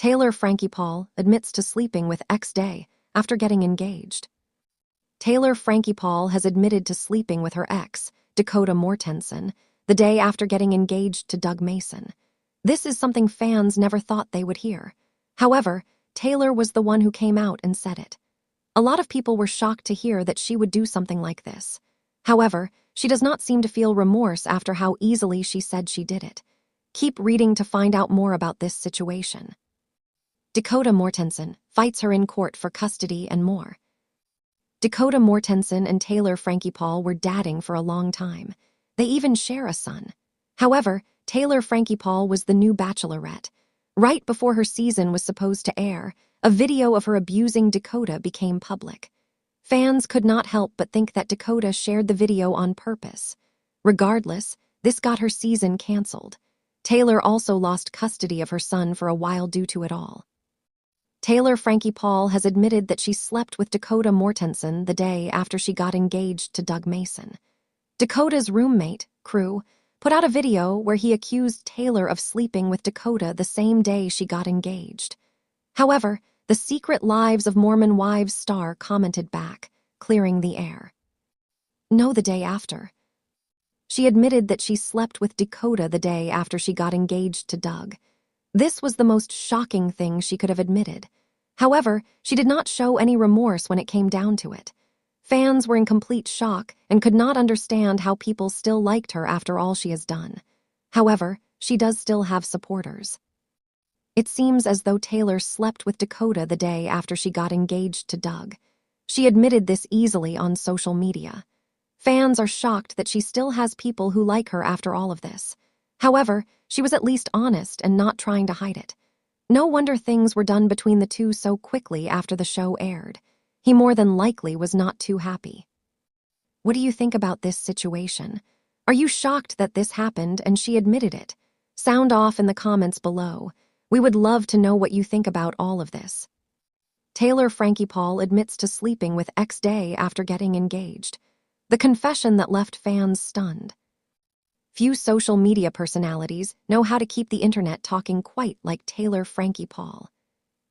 Taylor Frankie Paul admits to sleeping with ex-day after getting engaged. Taylor Frankie Paul has admitted to sleeping with her ex, Dakota Mortensen, the day after getting engaged to Doug Mason. This is something fans never thought they would hear. However, Taylor was the one who came out and said it. A lot of people were shocked to hear that she would do something like this. However, she does not seem to feel remorse after how easily she said she did it. Keep reading to find out more about this situation. Dakota Mortensen fights her in court for custody and more. Dakota Mortensen and Taylor Frankie Paul were dating for a long time. They even share a son. However, Taylor Frankie Paul was the new bachelorette. Right before her season was supposed to air, a video of her abusing Dakota became public. Fans could not help but think that Dakota shared the video on purpose. Regardless, this got her season canceled. Taylor also lost custody of her son for a while due to it all. Taylor Frankie Paul has admitted that she slept with Dakota Mortensen the day after she got engaged to Doug Mason. Dakota's roommate, Crew, put out a video where he accused Taylor of sleeping with Dakota the same day she got engaged. However, the Secret Lives of Mormon Wives star commented back, clearing the air. No, the day after. She admitted that she slept with Dakota the day after she got engaged to Doug. This was the most shocking thing she could have admitted. However, she did not show any remorse when it came down to it. Fans were in complete shock and could not understand how people still liked her after all she has done. However, she does still have supporters. It seems as though Taylor slept with Dakota the day after she got engaged to Doug. She admitted this easily on social media. Fans are shocked that she still has people who like her after all of this. However, she was at least honest and not trying to hide it. No wonder things were done between the two so quickly after the show aired. He more than likely was not too happy. What do you think about this situation? Are you shocked that this happened and she admitted it? Sound off in the comments below. We would love to know what you think about all of this. Taylor Frankie Paul admits to sleeping with ex-day after getting engaged. The confession that left fans stunned. Few social media personalities know how to keep the internet talking quite like Taylor Frankie Paul.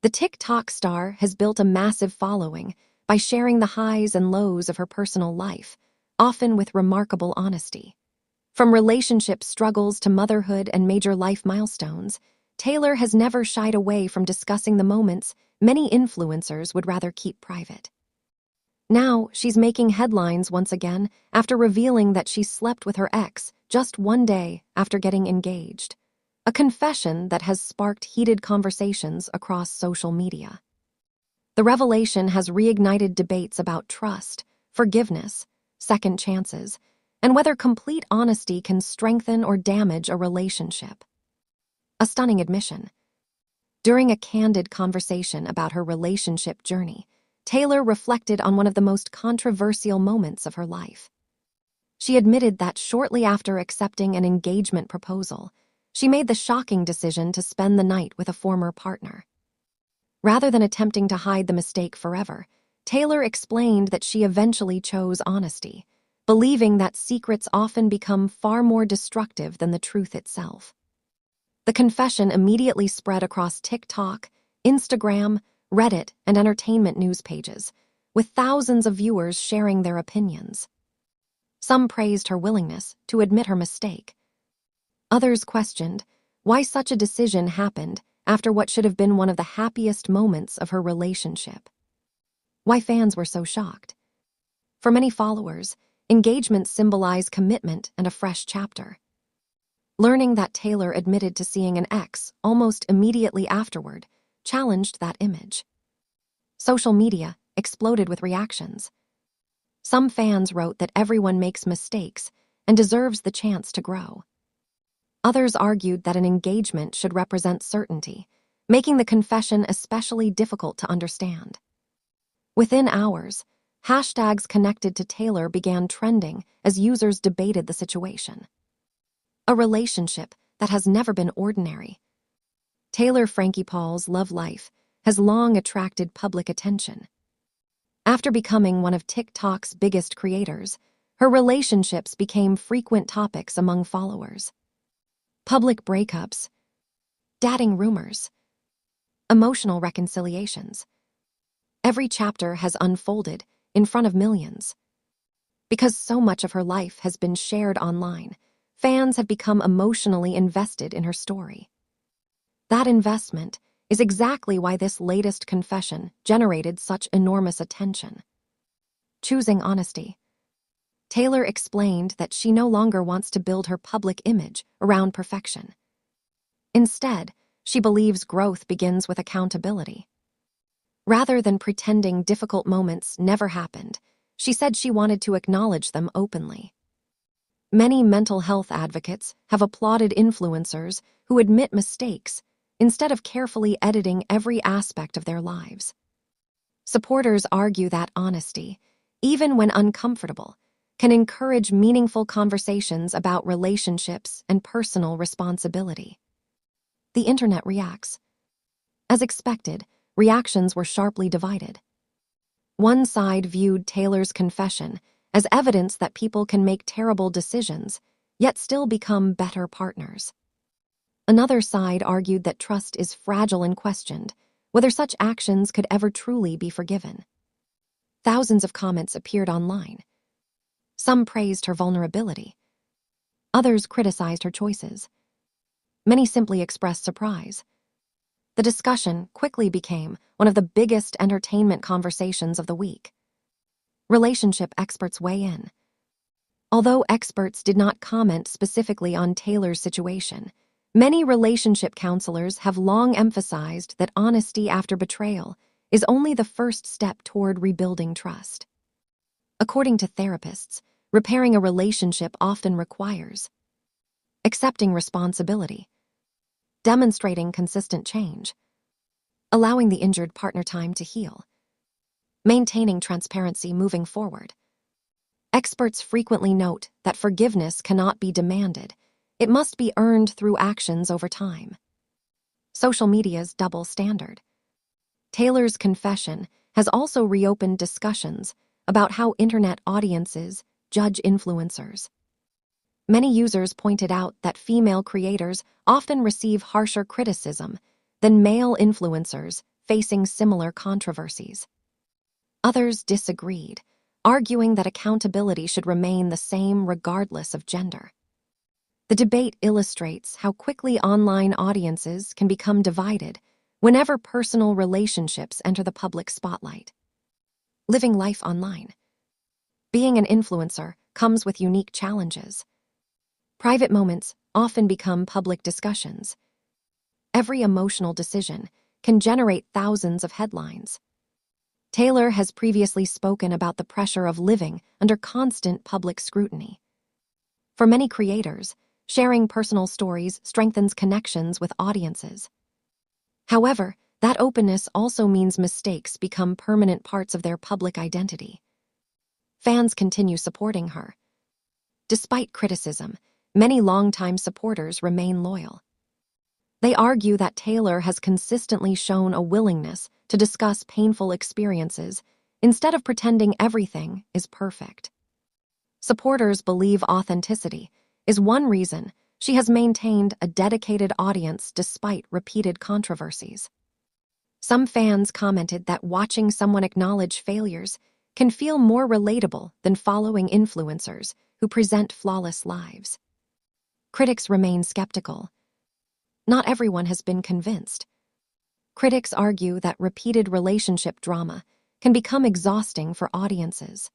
The TikTok star has built a massive following by sharing the highs and lows of her personal life, often with remarkable honesty. From relationship struggles to motherhood and major life milestones, Taylor has never shied away from discussing the moments many influencers would rather keep private. Now, she's making headlines once again after revealing that she slept with her ex just one day after getting engaged. A confession that has sparked heated conversations across social media. The revelation has reignited debates about trust, forgiveness, second chances, and whether complete honesty can strengthen or damage a relationship. A stunning admission. During a candid conversation about her relationship journey, Taylor reflected on one of the most controversial moments of her life. She admitted that shortly after accepting an engagement proposal, she made the shocking decision to spend the night with a former partner. Rather than attempting to hide the mistake forever, Taylor explained that she eventually chose honesty, believing that secrets often become far more destructive than the truth itself. The confession immediately spread across TikTok, Instagram, Reddit, and entertainment news pages, with thousands of viewers sharing their opinions. Some praised her willingness to admit her mistake. Others questioned why such a decision happened after what should have been one of the happiest moments of her relationship. Why fans were so shocked. For many followers, engagements symbolize commitment and a fresh chapter. Learning that Taylor admitted to seeing an ex almost immediately afterward challenged that image. Social media exploded with reactions. Some fans wrote that everyone makes mistakes and deserves the chance to grow. Others argued that an engagement should represent certainty, making the confession especially difficult to understand. Within hours, hashtags connected to Taylor began trending as users debated the situation. A relationship that has never been ordinary. Taylor Frankie Paul's love life has long attracted public attention. After becoming one of TikTok's biggest creators, her relationships became frequent topics among followers. Public breakups, dating rumors, Emotional reconciliations. Every chapter has unfolded in front of millions. Because so much of her life has been shared online, fans have become emotionally invested in her story. That investment is exactly why this latest confession generated such enormous attention. Choosing honesty. Taylor explained that she no longer wants to build her public image around perfection. Instead, she believes growth begins with accountability. Rather than pretending difficult moments never happened, she said she wanted to acknowledge them openly. Many mental health advocates have applauded influencers who admit mistakes instead of carefully editing every aspect of their lives. Supporters argue that honesty, even when uncomfortable, can encourage meaningful conversations about relationships and personal responsibility. The internet reacts. As expected, reactions were sharply divided. One side viewed Taylor's confession as evidence that people can make terrible decisions, yet still become better partners. Another side argued that trust is fragile and questioned whether such actions could ever truly be forgiven. Thousands of comments appeared online. Some praised her vulnerability. Others criticized her choices. Many simply expressed surprise. The discussion quickly became one of the biggest entertainment conversations of the week. Relationship experts weigh in. Although experts did not comment specifically on Taylor's situation, many relationship counselors have long emphasized that honesty after betrayal is only the first step toward rebuilding trust. According to therapists, repairing a relationship often requires accepting responsibility, demonstrating consistent change, allowing the injured partner time to heal, maintaining transparency moving forward. Experts frequently note that forgiveness cannot be demanded. It must be earned through actions over time. Social media's double standard. Taylor's confession has also reopened discussions about how internet audiences judge influencers. Many users pointed out that female creators often receive harsher criticism than male influencers facing similar controversies. Others disagreed, arguing that accountability should remain the same regardless of gender. The debate illustrates how quickly online audiences can become divided whenever personal relationships enter the public spotlight. Living life online. Being an influencer comes with unique challenges. Private moments often become public discussions. Every emotional decision can generate thousands of headlines. Taylor has previously spoken about the pressure of living under constant public scrutiny. For many creators, sharing personal stories strengthens connections with audiences. However, that openness also means mistakes become permanent parts of their public identity. Fans continue supporting her. Despite criticism, many longtime supporters remain loyal. They argue that Taylor has consistently shown a willingness to discuss painful experiences instead of pretending everything is perfect. Supporters believe authenticity is one reason she has maintained a dedicated audience despite repeated controversies. Some fans commented that watching someone acknowledge failures can feel more relatable than following influencers who present flawless lives. Critics remain skeptical. Not everyone has been convinced. Critics argue that repeated relationship drama can become exhausting for audiences.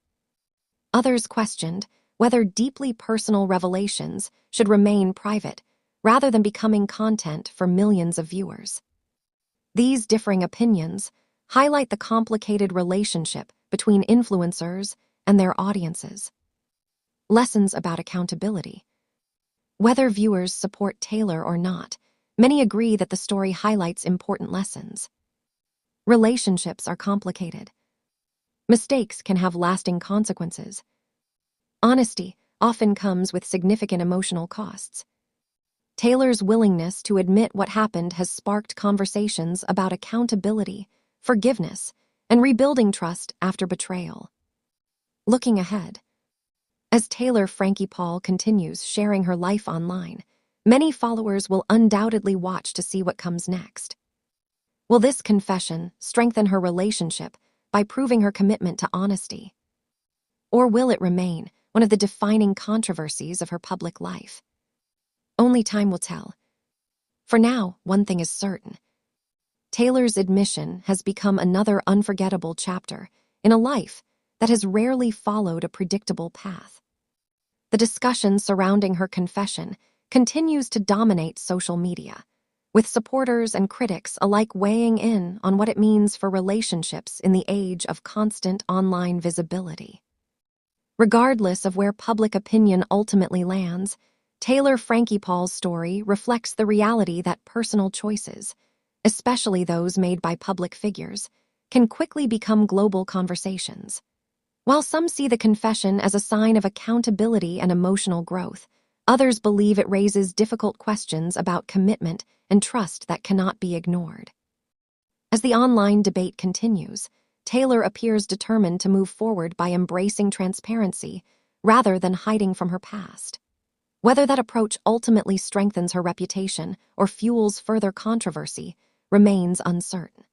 Others questioned whether deeply personal revelations should remain private rather than becoming content for millions of viewers. These differing opinions highlight the complicated relationship between influencers and their audiences. Lessons about accountability. Whether viewers support Taylor or not, many agree that the story highlights important lessons. Relationships are complicated. Mistakes can have lasting consequences. Honesty often comes with significant emotional costs. Taylor's willingness to admit what happened has sparked conversations about accountability, forgiveness, and rebuilding trust after betrayal. Looking ahead. As Taylor Frankie Paul continues sharing her life online, many followers will undoubtedly watch to see what comes next. Will this confession strengthen her relationship by proving her commitment to honesty? Or will it remain one of the defining controversies of her public life? Only time will tell. For now, one thing is certain. Taylor's admission has become another unforgettable chapter in a life that has rarely followed a predictable path. The discussion surrounding her confession continues to dominate social media, with supporters and critics alike weighing in on what it means for relationships in the age of constant online visibility. Regardless of where public opinion ultimately lands, Taylor Frankie Paul's story reflects the reality that personal choices, especially those made by public figures, can quickly become global conversations. While some see the confession as a sign of accountability and emotional growth, others believe it raises difficult questions about commitment and trust that cannot be ignored. As the online debate continues, Taylor appears determined to move forward by embracing transparency rather than hiding from her past. Whether that approach ultimately strengthens her reputation or fuels further controversy remains uncertain.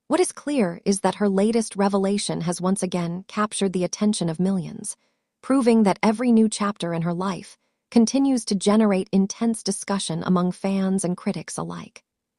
What is clear is that her latest revelation has once again captured the attention of millions, proving that every new chapter in her life continues to generate intense discussion among fans and critics alike.